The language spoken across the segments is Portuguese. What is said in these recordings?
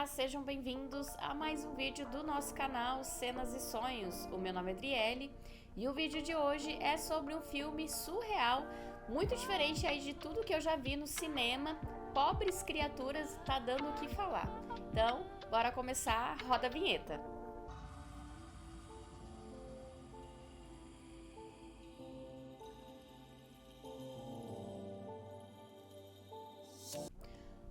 Olá, sejam bem-vindos a mais um vídeo do nosso canal Cenas e Sonhos. O meu nome é Adriele e o vídeo de hoje é sobre um filme surreal, muito diferente aí de tudo que eu já vi no cinema. Pobres Criaturas tá dando o que falar. Então, bora começar, roda a vinheta.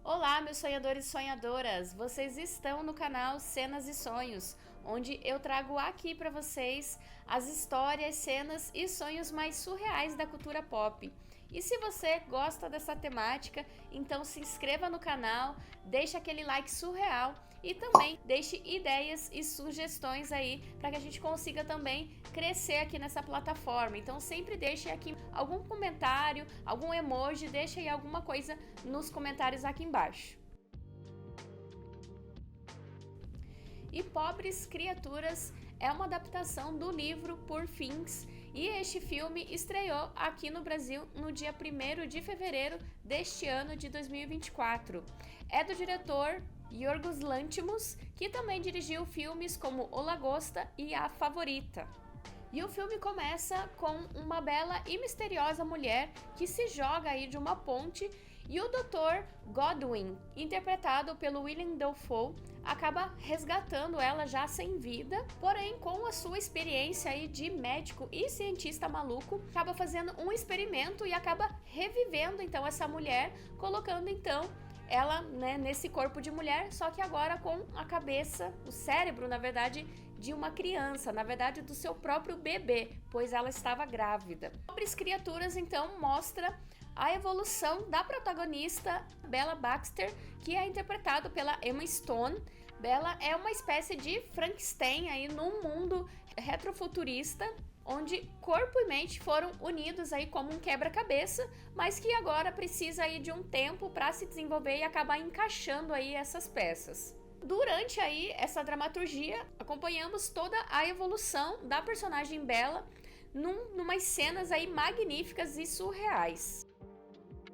Olá, meus sonhadores e sonhadoras! Vocês estão no canal Cenas e Sonhos, onde eu trago aqui para vocês as histórias, cenas e sonhos mais surreais da cultura pop. E se você gosta dessa temática, então se inscreva no canal, deixe aquele like surreal e também deixe ideias e sugestões aí para que a gente consiga também crescer aqui nessa plataforma. Então sempre deixe aqui algum comentário, algum emoji, deixe aí alguma coisa nos comentários aqui embaixo. E Pobres Criaturas é uma adaptação do livro Poor Things, e este filme estreou aqui no Brasil no dia 1º de fevereiro deste ano de 2024. É do diretor Yorgos Lanthimos, que também dirigiu filmes como O Lagosta e A Favorita. E o filme começa com uma bela e misteriosa mulher que se joga aí de uma ponte, e o Dr. Godwin, interpretado pelo Willem Dafoe, acaba resgatando ela já sem vida, porém com a sua experiência aí de médico e cientista maluco, acaba fazendo um experimento e acaba revivendo então essa mulher, colocando então ela, né, nesse corpo de mulher, só que agora com a cabeça, o cérebro, na verdade, de uma criança, na verdade do seu próprio bebê, pois ela estava grávida. Pobres Criaturas então mostra a evolução da protagonista Bella Baxter, que é interpretado pela Emma Stone. Bella é uma espécie de Frankenstein aí num mundo retrofuturista, onde corpo e mente foram unidos aí como um quebra-cabeça, mas que agora precisa aí de um tempo para se desenvolver e acabar encaixando aí essas peças. Durante aí essa dramaturgia, acompanhamos toda a evolução da personagem Bella numas cenas aí magníficas e surreais.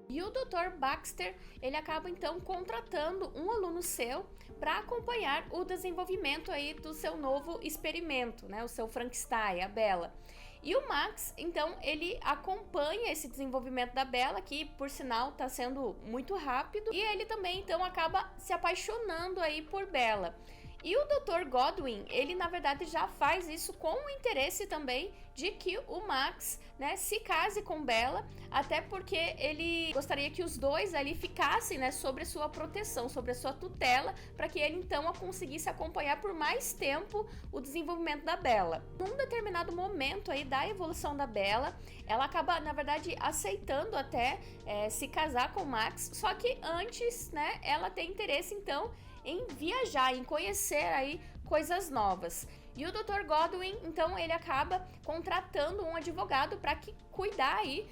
E o Dr. Baxter, ele acaba então contratando um aluno seu para acompanhar o desenvolvimento aí do seu novo experimento, né, o seu Frankenstein, a Bella. E o Max, então, ele acompanha esse desenvolvimento da Bella, que por sinal está sendo muito rápido, e ele também então acaba se apaixonando aí por Bella. E o Dr. Godwin, ele na verdade já faz isso com o interesse também de que o Max, né, se case com Bella, até porque ele gostaria que os dois ali ficassem, né, sobre a sua proteção, sobre a sua tutela, para que ele então a conseguisse acompanhar por mais tempo o desenvolvimento da Bella. Num determinado momento aí da evolução da Bella, ela acaba, na verdade, aceitando até se casar com o Max, só que antes, né, ela tem interesse então em viajar, em conhecer aí coisas novas. E o Dr. Godwin, então, ele acaba contratando um advogado para que cuidar aí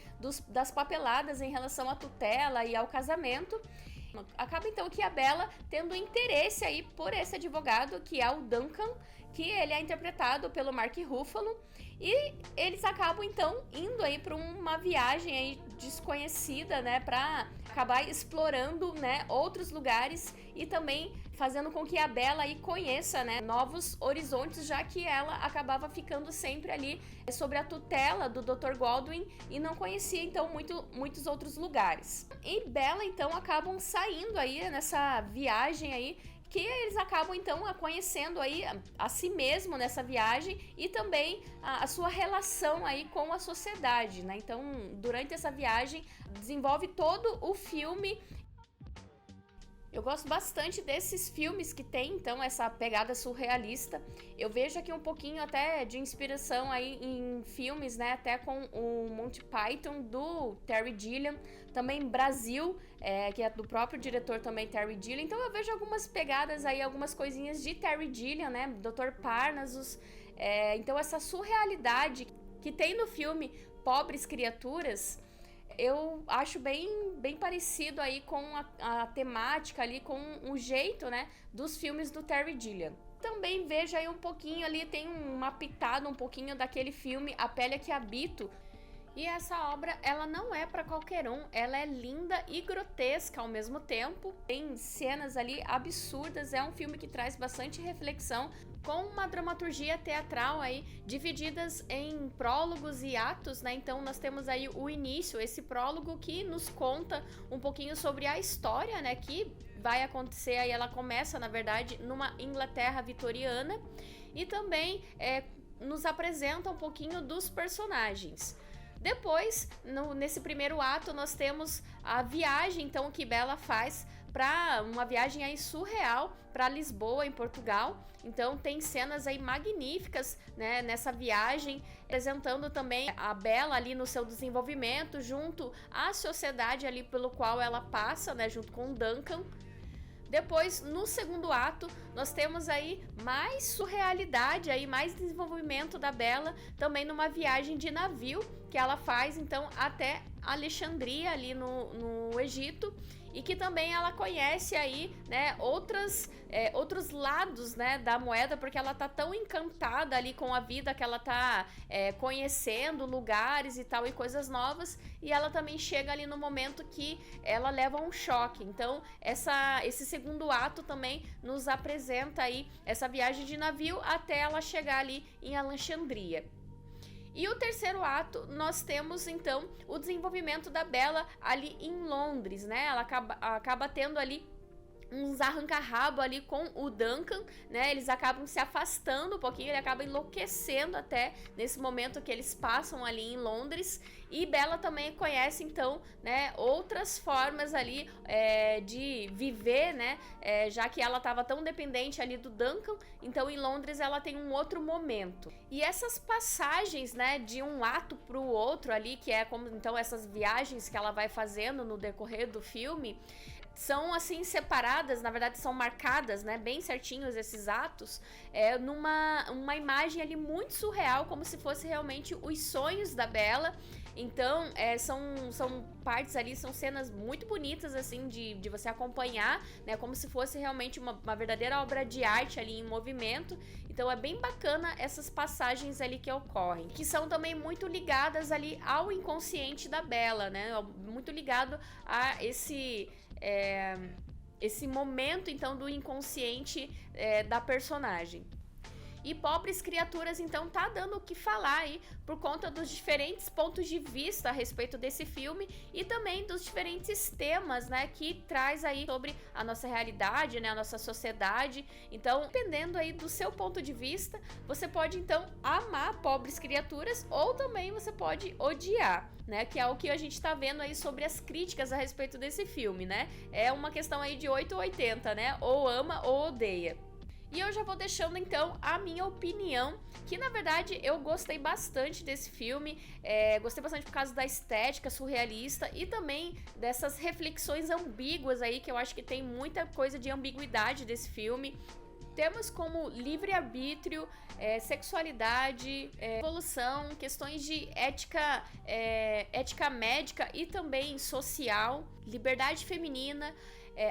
das papeladas em relação à tutela e ao casamento. Acaba então que a Bella tendo interesse aí por esse advogado, que é o Duncan, que ele é interpretado pelo Mark Ruffalo, e eles acabam então indo aí para uma viagem aí desconhecida, né, para acabar explorando, né, outros lugares e também fazendo com que a Bella aí conheça, né, novos horizontes, já que ela acabava ficando sempre ali sobre a tutela do Dr. Godwin e não conhecia então muitos outros lugares. E Bella então acabam saindo aí nessa viagem aí, que eles acabam então conhecendo aí a si mesmo nessa viagem e também a sua relação aí com a sociedade, né? Então, durante essa viagem, desenvolve todo o filme. Eu gosto bastante desses filmes que tem, então, essa pegada surrealista. Eu vejo aqui um pouquinho até de inspiração aí em filmes, né, até com o Monty Python, do Terry Gilliam, também Brasil, que é do próprio diretor também, Terry Gilliam. Então eu vejo algumas pegadas aí, algumas coisinhas de Terry Gilliam, né, Dr. Parnassus. Então essa surrealidade que tem no filme Pobres Criaturas, eu acho bem parecido aí com a temática ali, com o jeito, né, dos filmes do Terry Gilliam. Também vejo aí um pouquinho ali, tem uma pitada um pouquinho daquele filme A Pele que Habito, E essa obra, ela não é para qualquer um, ela é linda e grotesca ao mesmo tempo. Tem cenas ali absurdas, é um filme que traz bastante reflexão, com uma dramaturgia teatral aí, divididas em prólogos e atos, né? Então nós temos aí o início, esse prólogo que nos conta um pouquinho sobre a história, né? Que vai acontecer aí, ela começa, na verdade, numa Inglaterra vitoriana, e também nos apresenta um pouquinho dos personagens. Depois, nesse primeiro ato, nós temos a viagem, então, que Bella faz para uma viagem aí surreal para Lisboa, em Portugal. Então, tem cenas aí magníficas, né, nessa viagem, apresentando também a Bella ali no seu desenvolvimento, junto à sociedade ali pelo qual ela passa, né, junto com o Duncan. Depois, no segundo ato, nós temos aí mais surrealidade, aí mais desenvolvimento da Bella, também numa viagem de navio que ela faz, então, até Alexandria, ali no Egito, e que também ela conhece aí, né, outros lados, né, da moeda, porque ela tá tão encantada ali com a vida que ela tá conhecendo lugares e tal, e coisas novas, e ela também chega ali no momento que ela leva um choque. Então, esse segundo ato também nos apresenta aí essa viagem de navio até ela chegar ali em Alexandria. E o terceiro ato, nós temos então o desenvolvimento da Bella ali em Londres, né? Ela acaba tendo ali uns arranca-rabo ali com o Duncan, né? Eles acabam se afastando um pouquinho, ele acaba enlouquecendo até nesse momento que eles passam ali em Londres. E Bella também conhece, então, né, outras formas ali de viver, né? Já que ela estava tão dependente ali do Duncan, então em Londres ela tem um outro momento. E essas passagens, né, de um ato para o outro ali, que é como então essas viagens que ela vai fazendo no decorrer do filme, são assim separadas, na verdade são marcadas, né, bem certinhos esses atos, numa imagem ali muito surreal, como se fosse realmente os sonhos da Bella. Então, são partes ali, são cenas muito bonitas, assim, de você acompanhar, né, como se fosse realmente uma verdadeira obra de arte ali em movimento. Então, é bem bacana essas passagens ali que ocorrem, que são também muito ligadas ali ao inconsciente da Bella, né, muito ligado a esse momento, então, do inconsciente da personagem. E Pobres Criaturas, então, tá dando o que falar aí por conta dos diferentes pontos de vista a respeito desse filme e também dos diferentes temas, né, que traz aí sobre a nossa realidade, né, a nossa sociedade. Então, dependendo aí do seu ponto de vista, você pode, então, amar Pobres Criaturas ou também você pode odiar, né, que é o que a gente tá vendo aí sobre as críticas a respeito desse filme, né? É uma questão aí de 8 ou 80, né? Ou ama ou odeia. E eu já vou deixando então a minha opinião, que na verdade eu gostei bastante desse filme, gostei bastante por causa da estética surrealista e também dessas reflexões ambíguas aí, que eu acho que tem muita coisa de ambiguidade desse filme. Temas como livre-arbítrio, sexualidade, evolução, questões de ética médica e também social, liberdade feminina,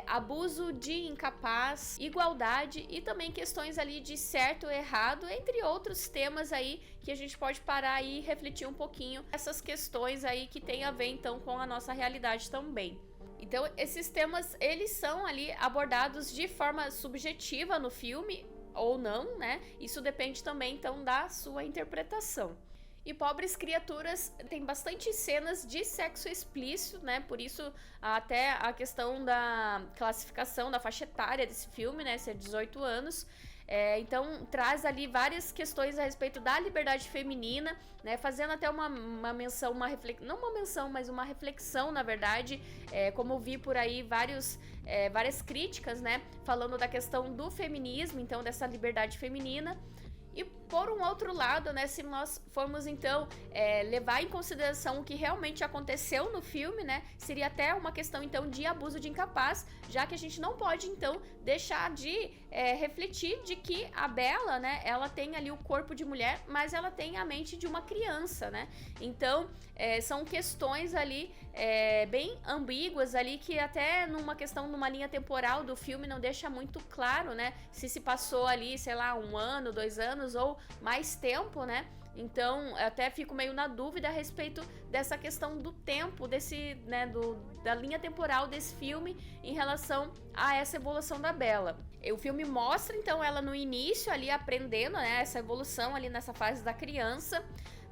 abuso de incapaz, igualdade e também questões ali de certo e errado, entre outros temas aí que a gente pode parar e refletir um pouquinho essas questões aí que tem a ver então com a nossa realidade também. Então, esses temas, eles são ali abordados de forma subjetiva no filme, ou não, né? Isso depende também, então, da sua interpretação. E Pobres Criaturas tem bastante cenas de sexo explícito, né? Por isso, até a questão da classificação da faixa etária desse filme, né? Ser 18 anos. Então, traz ali várias questões a respeito da liberdade feminina, né, fazendo até uma menção, não uma menção, mas uma reflexão, na verdade, como vi por aí várias críticas, né, falando da questão do feminismo, então, dessa liberdade feminina. E por um outro lado, né, se nós formos então levar em consideração o que realmente aconteceu no filme, né, seria até uma questão então de abuso de incapaz, já que a gente não pode então deixar de refletir de que a Bella, né, ela tem ali o corpo de mulher, mas ela tem a mente de uma criança, né? Então são questões ali bem ambíguas ali, que até numa linha temporal do filme não deixa muito claro, né, se passou ali, sei lá, 1 ano, 2 anos ou mais tempo, né? Então, eu até fico meio na dúvida a respeito dessa questão do tempo, né, da linha temporal desse filme em relação a essa evolução da Bella. O filme mostra, então, ela no início ali aprendendo, né, essa evolução ali nessa fase da criança.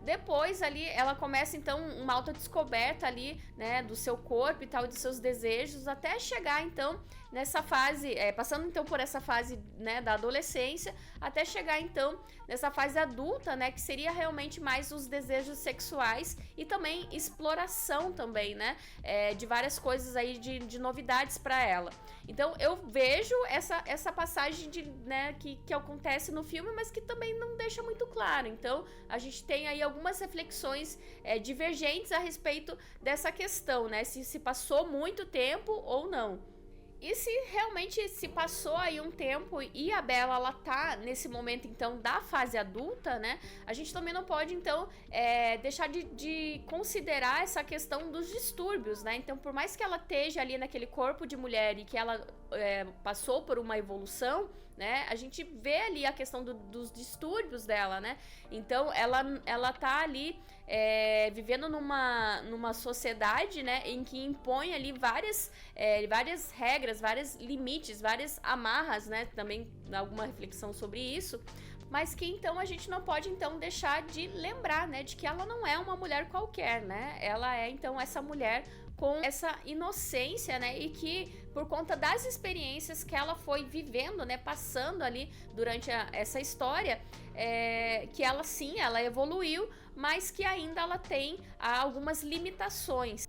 Depois ali ela começa então uma autodescoberta ali, né, do seu corpo e tal, de seus desejos, até chegar então nessa fase, passando então por essa fase, né, da adolescência, até chegar então nessa fase adulta, né, que seria realmente mais os desejos sexuais e também exploração também, né, de várias coisas aí de novidades para ela. Então eu vejo essa passagem né, que acontece no filme, mas que também não deixa muito claro. Então a gente tem aí algumas reflexões divergentes a respeito dessa questão, né? Se passou muito tempo ou não. E se realmente se passou aí um tempo e a Bella, ela tá nesse momento, então, da fase adulta, né? A gente também não pode, então, deixar de considerar essa questão dos distúrbios, né? Então, por mais que ela esteja ali naquele corpo de mulher e que ela passou por uma evolução, né? A gente vê ali a questão dos distúrbios dela, né? Então, ela tá ali vivendo numa sociedade, né, em que impõe ali várias regras, vários limites, várias amarras, né, também alguma reflexão sobre isso, mas que então a gente não pode então deixar de lembrar, né, de que ela não é uma mulher qualquer, né, ela é então essa mulher com essa inocência, né, e que por conta das experiências que ela foi vivendo, né, passando ali durante essa história, que ela evoluiu, mas que ainda ela tem algumas limitações.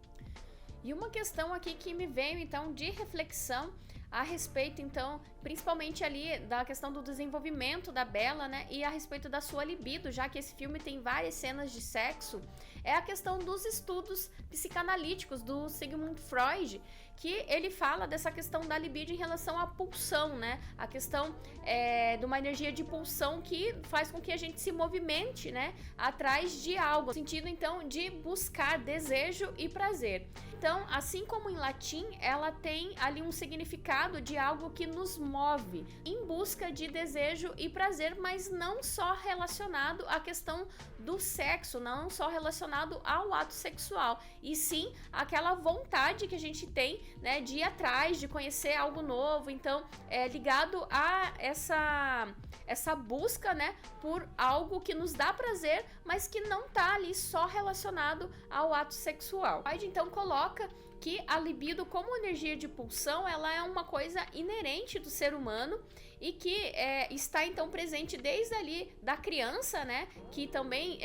E uma questão aqui que me veio então de reflexão a respeito, então, principalmente ali da questão do desenvolvimento da Bella, né, e a respeito da sua libido, já que esse filme tem várias cenas de sexo, é a questão dos estudos psicanalíticos do Sigmund Freud, que ele fala dessa questão da libido em relação à pulsão, né, a questão de uma energia de pulsão que faz com que a gente se movimente, né, atrás de algo, no sentido, então, de buscar desejo e prazer. Então, assim como em latim, ela tem ali um significado de algo que nos move em busca de desejo e prazer, mas não só relacionado à questão do sexo, não só relacionado ao ato sexual, e sim aquela vontade que a gente tem, né, de ir atrás, de conhecer algo novo. Então, é ligado a essa busca, né, por algo que nos dá prazer, mas que não tá ali só relacionado ao ato sexual. Freud então coloca que a libido como energia de pulsão, ela é uma coisa inerente do ser humano e que está então presente desde ali da criança, né, que também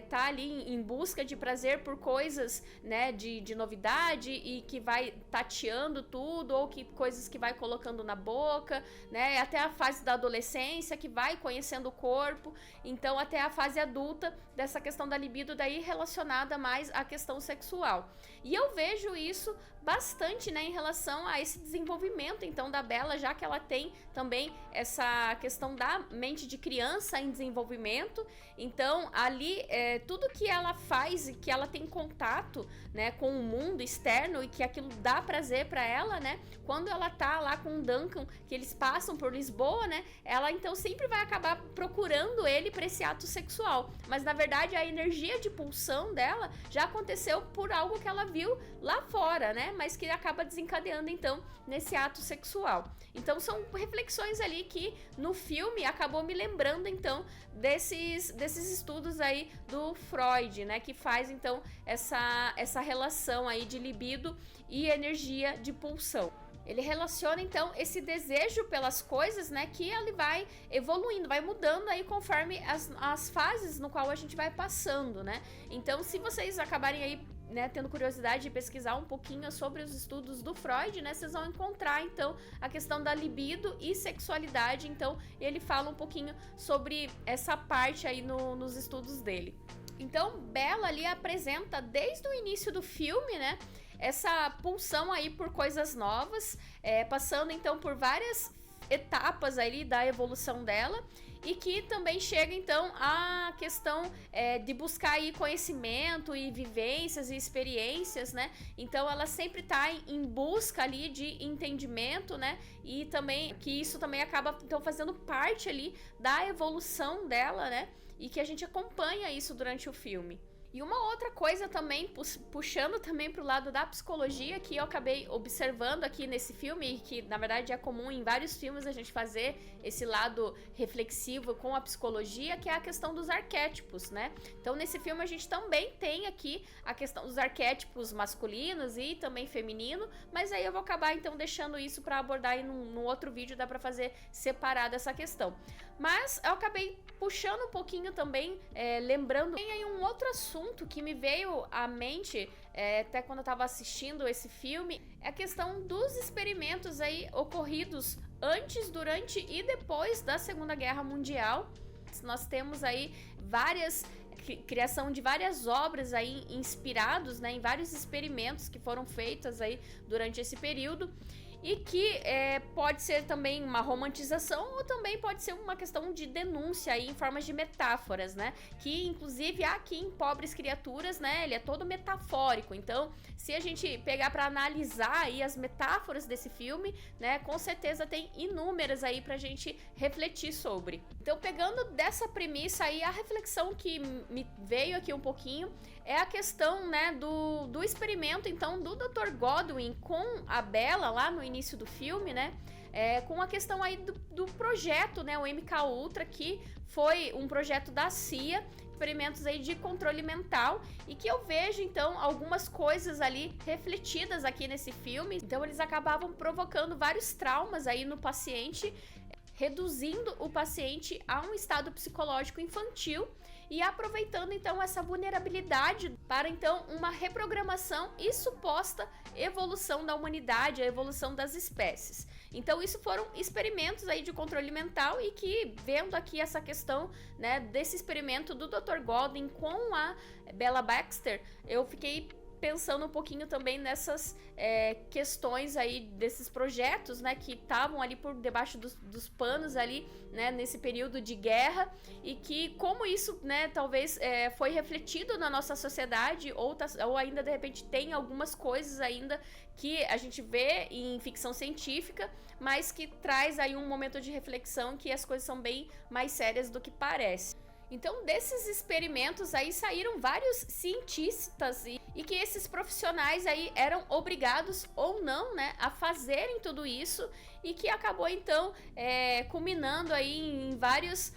tá ali em busca de prazer por coisas, né, de novidade e que vai tateando tudo, ou que coisas que vai colocando na boca, né, até a fase da adolescência, que vai conhecendo o corpo, então até a fase adulta dessa questão da libido daí relacionada mais à questão sexual. E eu vejo isso bastante, né, em relação a esse desenvolvimento então da Bella, já que ela tem também essa questão da mente de criança em desenvolvimento. Então ali tudo que ela faz e que ela tem contato, né, com o mundo externo e que aquilo dá prazer para ela, né, quando ela tá lá com o Duncan, que eles passam por Lisboa, né, ela então sempre vai acabar procurando ele para esse ato sexual, mas na verdade a energia de pulsão dela já aconteceu por algo que ela viu lá fora, né, mas que acaba desencadeando então nesse ato sexual. Então são reflexões ali que no filme acabou me lembrando então desses estudos aí do Freud, né, que faz então essa relação aí de libido e energia de pulsão. Ele relaciona então esse desejo pelas coisas, né, que ele vai evoluindo, vai mudando aí conforme as fases no qual a gente vai passando, né. Então se vocês acabarem aí, né, tendo curiosidade de pesquisar um pouquinho sobre os estudos do Freud, né, vocês vão encontrar então a questão da libido e sexualidade. Então ele fala um pouquinho sobre essa parte aí nos estudos dele. Então Bella ali apresenta desde o início do filme, né, essa pulsão aí por coisas novas, passando então por várias etapas ali da evolução dela, e que também chega então a questão de buscar aí conhecimento e vivências e experiências, né? Então ela sempre tá em busca ali de entendimento, né? E também que isso também acaba então fazendo parte ali da evolução dela, né? E que a gente acompanha isso durante o filme. E uma outra coisa também, puxando também pro lado da psicologia, que eu acabei observando aqui nesse filme, e que na verdade é comum em vários filmes a gente fazer esse lado reflexivo com a psicologia, que é a questão dos arquétipos, né? Então nesse filme a gente também tem aqui a questão dos arquétipos masculinos e também feminino, mas aí eu vou acabar então deixando isso para abordar aí num outro vídeo, dá para fazer separado essa questão. Mas eu acabei puxando um pouquinho também, lembrando, tem aí um outro assunto que me veio à mente, até quando eu tava assistindo esse filme, é a questão dos experimentos aí ocorridos antes, durante e depois da Segunda Guerra Mundial. Nós temos aí criação de várias obras aí inspirados, né, em vários experimentos que foram feitos aí durante esse período. E que pode ser também uma romantização ou também pode ser uma questão de denúncia aí, em formas de metáforas, né? Que inclusive aqui em Pobres Criaturas, né, ele é todo metafórico. Então, se a gente pegar para analisar aí as metáforas desse filme, né, com certeza tem inúmeras aí pra gente refletir sobre. Então, pegando dessa premissa aí, a reflexão que me veio aqui um pouquinho é a questão, né, do experimento, então, do Dr. Godwin com a Bella lá no início do filme, né, com a questão aí do projeto, né, o MK Ultra, que foi um projeto da CIA, experimentos aí de controle mental, e que eu vejo, então, algumas coisas ali refletidas aqui nesse filme. Então, eles acabavam provocando vários traumas aí no paciente, reduzindo o paciente a um estado psicológico infantil e aproveitando então essa vulnerabilidade para então uma reprogramação e suposta evolução da humanidade, a evolução das espécies. Então isso foram experimentos aí de controle mental, e que, vendo aqui essa questão, né, desse experimento do Dr. Godwin com a Bella Baxter, eu fiquei pensando um pouquinho também nessas questões aí desses projetos, né, que estavam ali por debaixo dos panos ali, né, nesse período de guerra, e que como isso, né, talvez foi refletido na nossa sociedade, ou ainda de repente tem algumas coisas ainda que a gente vê em ficção científica, mas que traz aí um momento de reflexão que as coisas são bem mais sérias do que parece. Então, desses experimentos aí saíram vários cientistas, e que esses profissionais aí eram obrigados ou não, né, a fazerem tudo isso, e que acabou então culminando aí em várias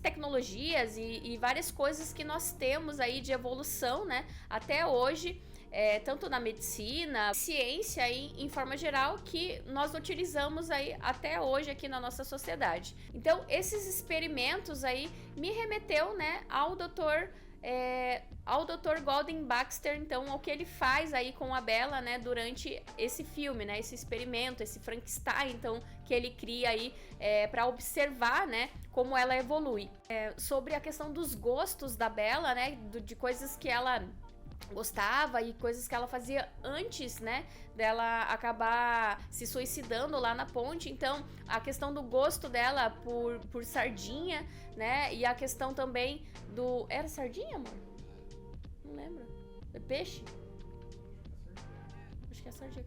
tecnologias e várias coisas que nós temos aí de evolução, né, até hoje. Tanto na medicina, ciência aí, em forma geral, que nós utilizamos aí até hoje aqui na nossa sociedade. Então, esses experimentos aí me remeteu, né, ao Dr. Godwin Baxter, então, ao que ele faz aí com a Bella, né, durante esse filme, né, esse experimento, esse Frankenstein, então, que ele cria aí para observar, né, como ela evolui. Sobre a questão dos gostos da Bella, né, de coisas que ela gostava e coisas que ela fazia antes, né, dela acabar se suicidando lá na ponte. Então, a questão do gosto dela por sardinha, né, e a questão também do... Era sardinha, amor? Não lembro. É peixe? Acho que é sardinha.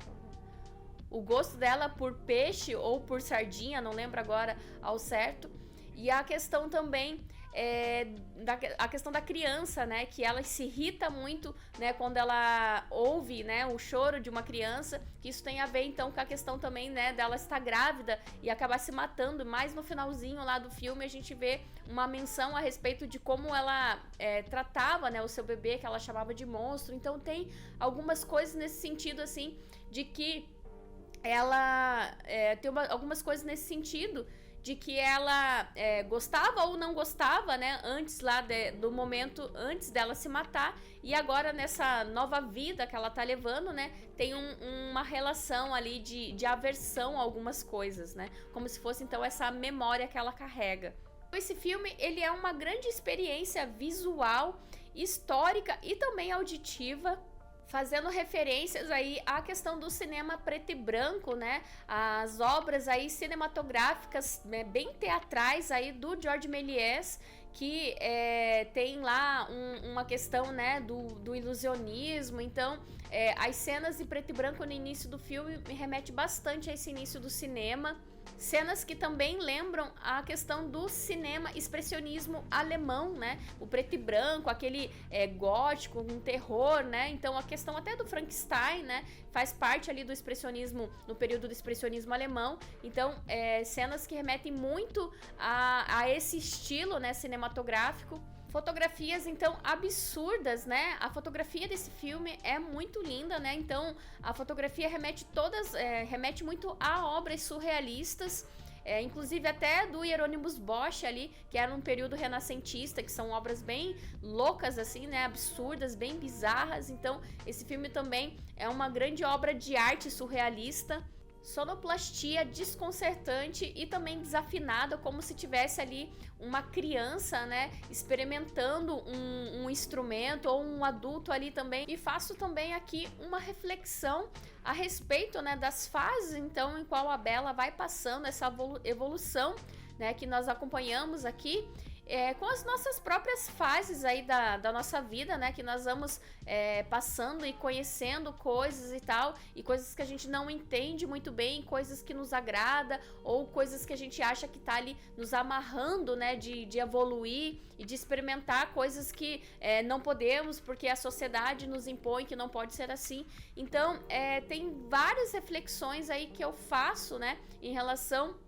O gosto dela por peixe ou por sardinha, não lembro agora ao certo. E a questão também a questão da criança, né, que ela se irrita muito, né, quando ela ouve, né, o choro de uma criança, que isso tem a ver então com a questão também, né, dela estar grávida e acabar se matando. Mas no finalzinho lá do filme a gente vê uma menção a respeito de como ela tratava, né, o seu bebê, que ela chamava de monstro. Então tem algumas coisas nesse sentido, assim, de que ela tem algumas coisas nesse sentido de que ela gostava ou não gostava, né, antes lá do momento antes dela se matar, e agora nessa nova vida que ela tá levando, né, tem uma relação ali de aversão a algumas coisas, né, como se fosse então essa memória que ela carrega. Esse filme, ele é uma grande experiência visual, histórica e também auditiva. fazendo referências aí à questão do cinema preto e branco, né? As obras aí cinematográficas, né, bem teatrais aí do Georges Méliès, que tem lá uma questão, né, do ilusionismo. Então, as cenas de preto e branco no início do filme me remete bastante a esse início do cinema. Cenas que também lembram a questão do cinema expressionismo alemão, né? O preto e branco, aquele gótico, um terror, né? Então a questão até do Frankenstein, né? Faz parte ali do expressionismo, no período do expressionismo alemão. Então, cenas que remetem muito a esse estilo, né, cinematográfico. Fotografias, então, absurdas, né? A fotografia desse filme é muito linda, né? Então, a fotografia remete muito a obras surrealistas, inclusive até do Hieronymus Bosch ali, que era um período renascentista, que são obras bem loucas, assim, né? Absurdas, bem bizarras. Então, esse filme também é uma grande obra de arte surrealista. Sonoplastia desconcertante e também desafinada, como se tivesse ali uma criança, né, experimentando um instrumento, ou um adulto ali também. E faço também aqui uma reflexão a respeito, né, das fases, então, em qual a Bela vai passando essa evolução, né, que nós acompanhamos aqui. Com as nossas próprias fases aí da nossa vida, né? Que nós vamos passando e conhecendo coisas e tal, e coisas que a gente não entende muito bem, coisas que nos agrada, ou coisas que a gente acha que tá ali nos amarrando, né? De evoluir e de experimentar coisas que não podemos, porque a sociedade nos impõe que não pode ser assim. Então, tem várias reflexões aí que eu faço, né? Em relação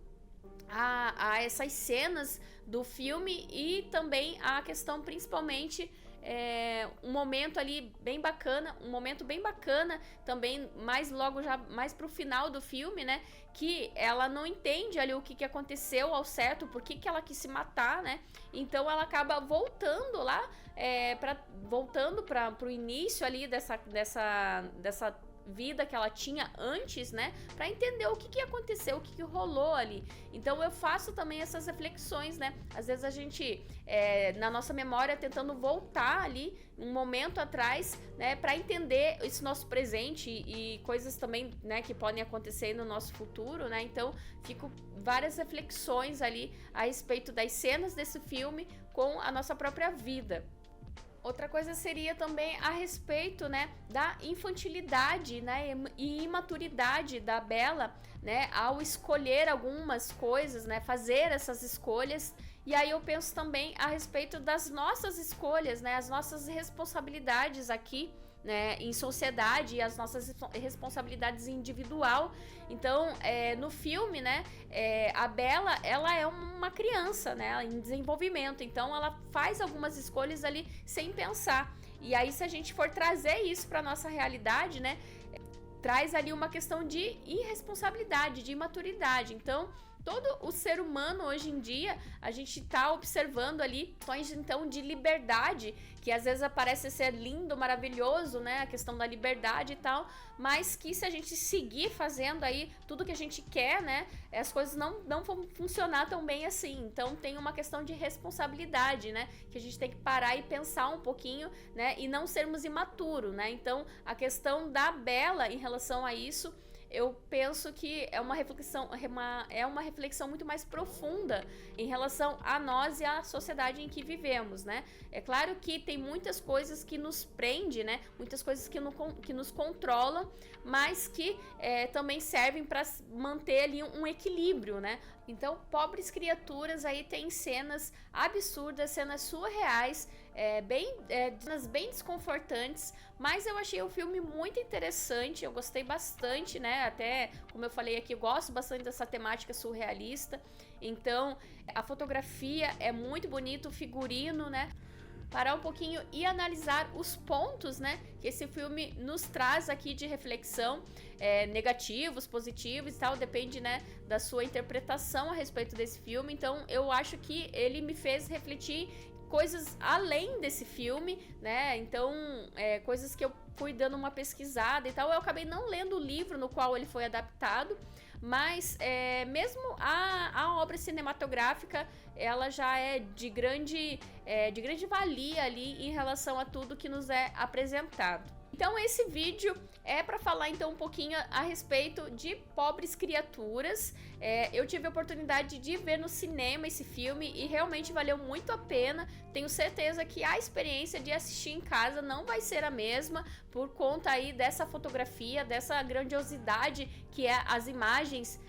a essas cenas do filme, e também a questão principalmente um momento ali bem bacana, também logo já mais pro final do filme, né, que ela não entende ali o que aconteceu ao certo, por que ela quis se matar, né, então ela acaba voltando lá, voltando pro início ali dessa vida que ela tinha antes, né, para entender o que aconteceu, o que rolou ali. Então eu faço também essas reflexões, né, às vezes a gente na nossa memória tentando voltar ali um momento atrás, né, para entender esse nosso presente e coisas também, né, que podem acontecer no nosso futuro, né. Então fico várias reflexões ali a respeito das cenas desse filme com a nossa própria vida. Outra coisa seria também a respeito, né, da infantilidade, né, e imaturidade da Bela, né, ao escolher algumas coisas, né, fazer essas escolhas. E aí eu penso também a respeito das nossas escolhas, né, as nossas responsabilidades aqui, né, em sociedade, e as nossas responsabilidades individual. Então, no filme, né, a Bela, ela é uma criança, né, em desenvolvimento, então ela faz algumas escolhas ali sem pensar. E aí, se a gente for trazer isso para nossa realidade, né, traz ali uma questão de irresponsabilidade, de imaturidade. Então, todo o ser humano hoje em dia, a gente tá observando ali questões então de liberdade, que às vezes parece ser lindo, maravilhoso, né, a questão da liberdade e tal, mas que se a gente seguir fazendo aí tudo que a gente quer, né, as coisas não vão funcionar tão bem assim. Então tem uma questão de responsabilidade, né, que a gente tem que parar e pensar um pouquinho, né, e não sermos imaturos, né. Então a questão da Bela em relação a isso, eu penso que é uma reflexão muito mais profunda em relação a nós e à sociedade em que vivemos, né? É claro que tem muitas coisas que nos prendem, né? Muitas coisas que nos controlam, mas que também servem para manter ali um equilíbrio, né? Então, Pobres Criaturas aí tem cenas absurdas, cenas surreais, cenas bem desconfortantes, mas eu achei o filme muito interessante, eu gostei bastante, né, até, como eu falei aqui, eu gosto bastante dessa temática surrealista, então, a fotografia é muito bonita, o figurino, né, parar um pouquinho e analisar os pontos, né, que esse filme nos traz aqui de reflexão, negativos, positivos e tal, depende, né, da sua interpretação a respeito desse filme. Então eu acho que ele me fez refletir coisas além desse filme, né, então coisas que eu fui dando uma pesquisada e tal. Eu acabei não lendo o livro no qual ele foi adaptado, mas mesmo a obra cinematográfica, ela já é de grande valia ali em relação a tudo que nos é apresentado. Então esse vídeo é para falar então um pouquinho a respeito de Pobres Criaturas. Eu tive a oportunidade de ver no cinema esse filme e realmente valeu muito a pena. Tenho certeza que a experiência de assistir em casa não vai ser a mesma por conta aí dessa fotografia, dessa grandiosidade que é as imagens.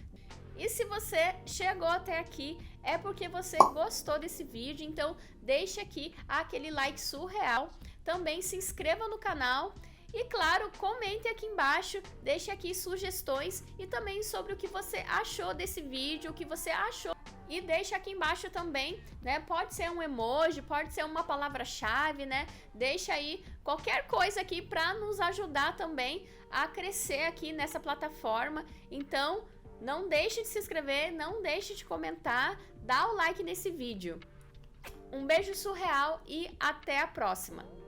E se você chegou até aqui, é porque você gostou desse vídeo, então deixe aqui aquele like surreal. Também se inscreva no canal e, claro, comente aqui embaixo, deixe aqui sugestões e também sobre o que você achou desse vídeo, o que você achou. E deixa aqui embaixo também, né? Pode ser um emoji, pode ser uma palavra-chave, né? Deixa aí qualquer coisa aqui para nos ajudar também a crescer aqui nessa plataforma. Então, não deixe de se inscrever, não deixe de comentar, dá o like nesse vídeo. Um beijo surreal e até a próxima!